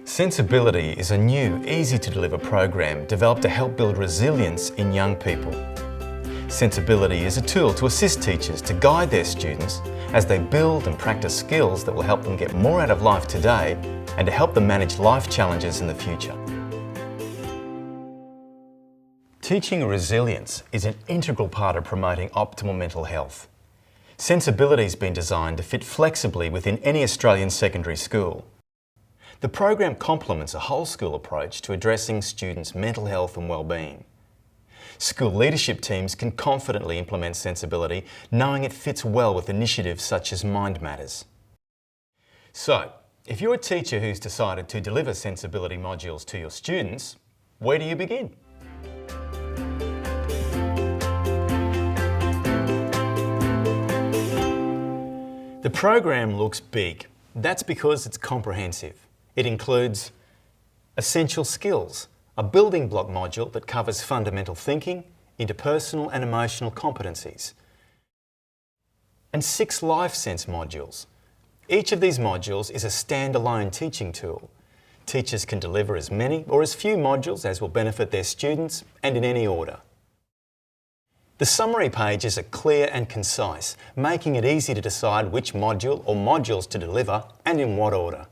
Sensibility is a new, easy-to-deliver program developed to help build resilience in young people. Sensibility is a tool to assist teachers to guide their students as they build and practice skills that will help them get more out of life today and to help them manage life challenges in the future. Teaching resilience is an integral part of promoting optimal mental health. Sensibility has been designed to fit flexibly within any Australian secondary school. The program complements a whole school approach to addressing students' mental health and well-being. School leadership teams can confidently implement sensibility, knowing it fits well with initiatives such as Mind Matters. So, if you're a teacher who's decided to deliver sensibility modules to your students, where do you begin? The program looks big. That's because it's comprehensive. It includes Essential Skills, a building block module that covers fundamental thinking, interpersonal and emotional competencies, and 6 Life Sense modules. Each of these modules is a standalone teaching tool. Teachers can deliver as many or as few modules as will benefit their students and in any order. The summary pages are clear and concise, making it easy to decide which module or modules to deliver and in what order.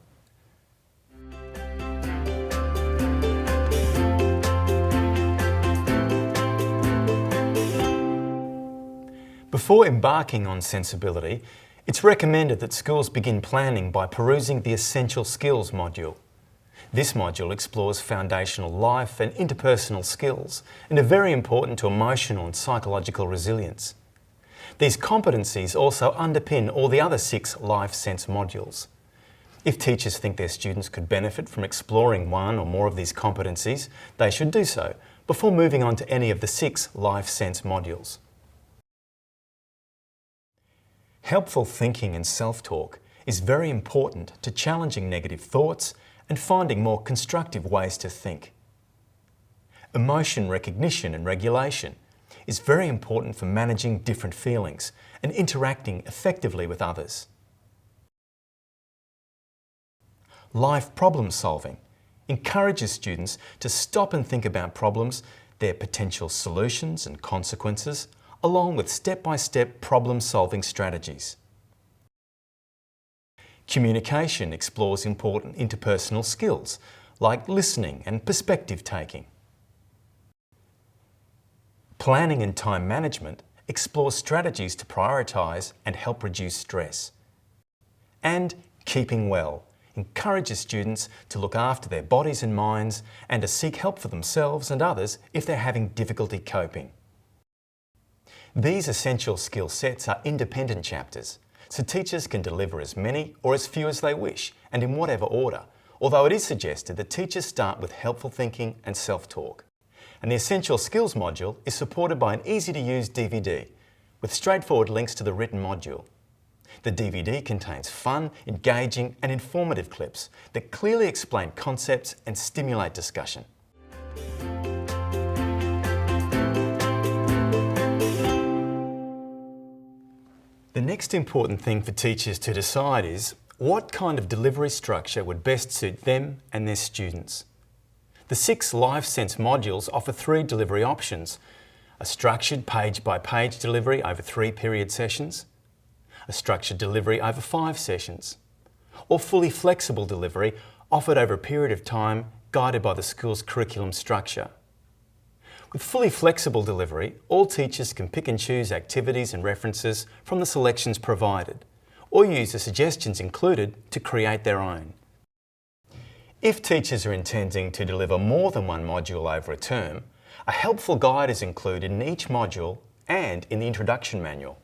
Before embarking on sensibility, it's recommended that schools begin planning by perusing the Essential Skills module. This module explores foundational life and interpersonal skills and are very important to emotional and psychological resilience. These competencies also underpin all the other 6 Life Sense modules. If teachers think their students could benefit from exploring one or more of these competencies, they should do so before moving on to any of the 6 Life Sense modules. Helpful thinking and self-talk is very important to challenging negative thoughts and finding more constructive ways to think. Emotion recognition and regulation is very important for managing different feelings and interacting effectively with others. Life problem solving encourages students to stop and think about problems, their potential solutions and consequences, along with step-by-step problem-solving strategies. Communication explores important interpersonal skills like listening and perspective taking. Planning and time management explores strategies to prioritise and help reduce stress. And keeping well encourages students to look after their bodies and minds and to seek help for themselves and others if they're having difficulty coping. These essential skill sets are independent chapters, so teachers can deliver as many or as few as they wish and in whatever order, although it is suggested that teachers start with helpful thinking and self-talk. And the Essential Skills module is supported by an easy-to-use DVD with straightforward links to the written module. The DVD contains fun, engaging and informative clips that clearly explain concepts and stimulate discussion. The next important thing for teachers to decide is what kind of delivery structure would best suit them and their students. The 6 Life Sense modules offer 3 delivery options: a structured page-by-page delivery over 3 period sessions, a structured delivery over 5 sessions, or fully flexible delivery offered over a period of time guided by the school's curriculum structure. With fully flexible delivery, all teachers can pick and choose activities and references from the selections provided, or use the suggestions included to create their own. If teachers are intending to deliver more than one module over a term, a helpful guide is included in each module and in the introduction manual.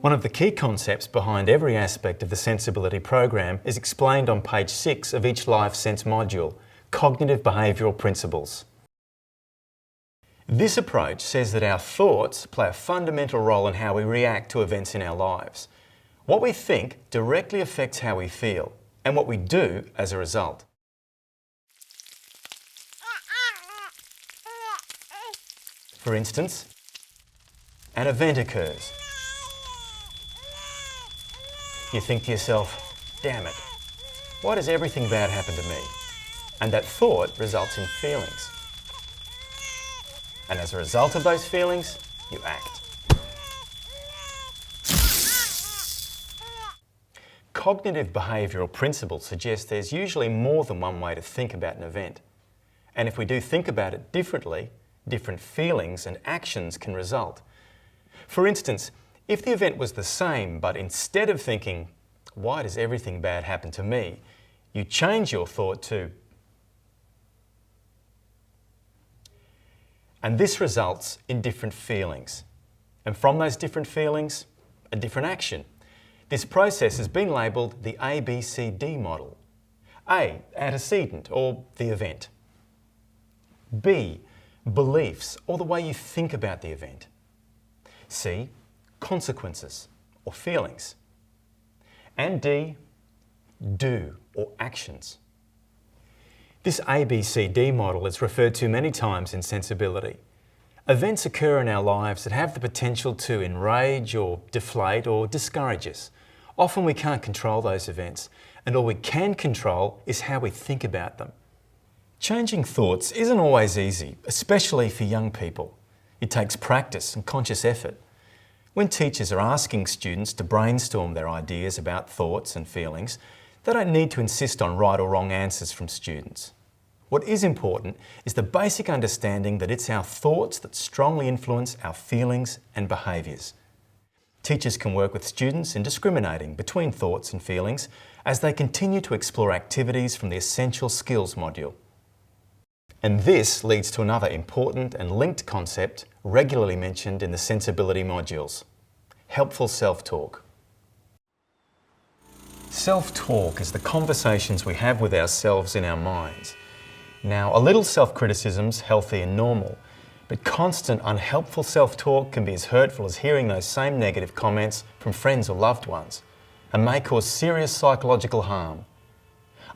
One of the key concepts behind every aspect of the Sensibility program is explained on page 6 of each Life Sense module, Cognitive Behavioural Principles. This approach says that our thoughts play a fundamental role in how we react to events in our lives. What we think directly affects how we feel and what we do as a result. For instance, an event occurs. You think to yourself, damn it, why does everything bad happen to me? And that thought results in feelings. And as a result of those feelings, you act. Cognitive behavioural principles suggest there's usually more than one way to think about an event. And if we do think about it differently, different feelings and actions can result. For instance, if the event was the same, but instead of thinking, why does everything bad happen to me, you change your thought to, and this results in different feelings. And from those different feelings, a different action. This process has been labelled the ABCD model. A, antecedent or the event. B, beliefs or the way you think about the event. C, consequences or feelings. And D, do or actions. This ABCD model is referred to many times in sensibility. Events occur in our lives that have the potential to enrage or deflate or discourage us. Often we can't control those events, and all we can control is how we think about them. Changing thoughts isn't always easy, especially for young people. It takes practice and conscious effort. When teachers are asking students to brainstorm their ideas about thoughts and feelings, they don't need to insist on right or wrong answers from students. What is important is the basic understanding that it's our thoughts that strongly influence our feelings and behaviours. Teachers can work with students in discriminating between thoughts and feelings as they continue to explore activities from the Essential Skills module. And this leads to another important and linked concept regularly mentioned in the sensibility modules: helpful self-talk. Self-talk is the conversations we have with ourselves in our minds. Now, a little self-criticism's healthy and normal, but constant unhelpful self-talk can be as hurtful as hearing those same negative comments from friends or loved ones, and may cause serious psychological harm.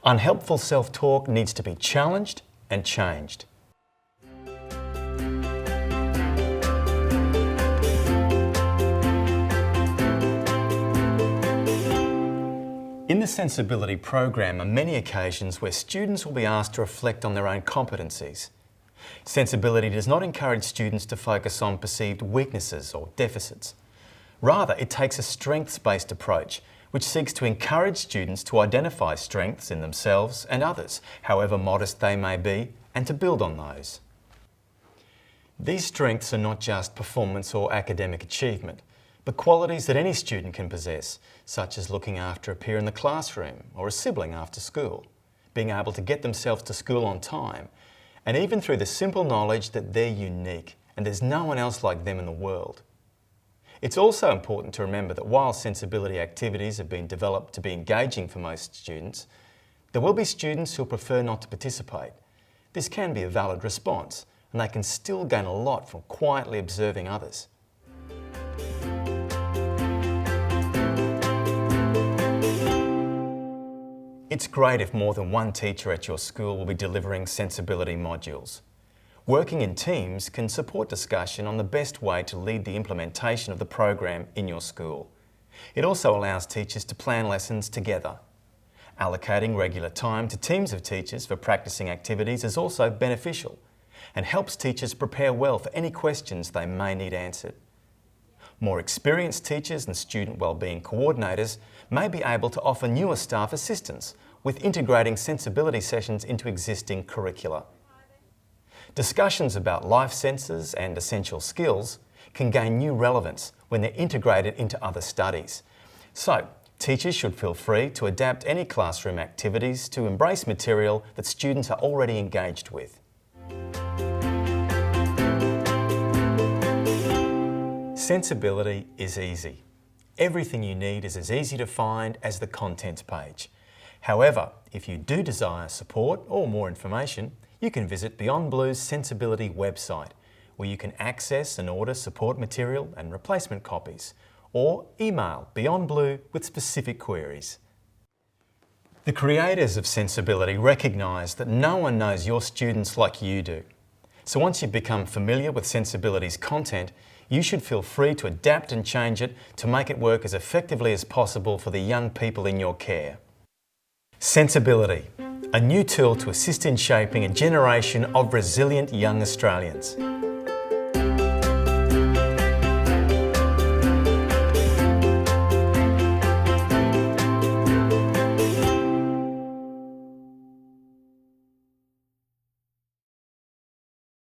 Unhelpful self-talk needs to be challenged and changed. In the Sensibility program are many occasions where students will be asked to reflect on their own competencies. Sensibility does not encourage students to focus on perceived weaknesses or deficits. Rather, it takes a strengths-based approach, which seeks to encourage students to identify strengths in themselves and others, however modest they may be, and to build on those. These strengths are not just performance or academic achievement, but qualities that any student can possess, such as looking after a peer in the classroom or a sibling after school, being able to get themselves to school on time, and even through the simple knowledge that they're unique and there's no one else like them in the world. It's also important to remember that while sensibility activities have been developed to be engaging for most students, there will be students who prefer not to participate. This can be a valid response, and they can still gain a lot from quietly observing others. It's great if more than one teacher at your school will be delivering sensibility modules. Working in teams can support discussion on the best way to lead the implementation of the program in your school. It also allows teachers to plan lessons together. Allocating regular time to teams of teachers for practicing activities is also beneficial and helps teachers prepare well for any questions they may need answered. More experienced teachers and student wellbeing coordinators may be able to offer newer staff assistance with integrating sensibility sessions into existing curricula. Discussions about life senses and essential skills can gain new relevance when they're integrated into other studies. So, teachers should feel free to adapt any classroom activities to embrace material that students are already engaged with. Sensibility is easy. Everything you need is as easy to find as the contents page. However, if you do desire support or more information, you can visit Beyond Blue's Sensibility website, where you can access and order support material and replacement copies, or email Beyond Blue with specific queries. The creators of Sensibility recognise that no one knows your students like you do. So once you've become familiar with Sensibility's content, you should feel free to adapt and change it to make it work as effectively as possible for the young people in your care. Sensibility, a new tool to assist in shaping a generation of resilient young Australians.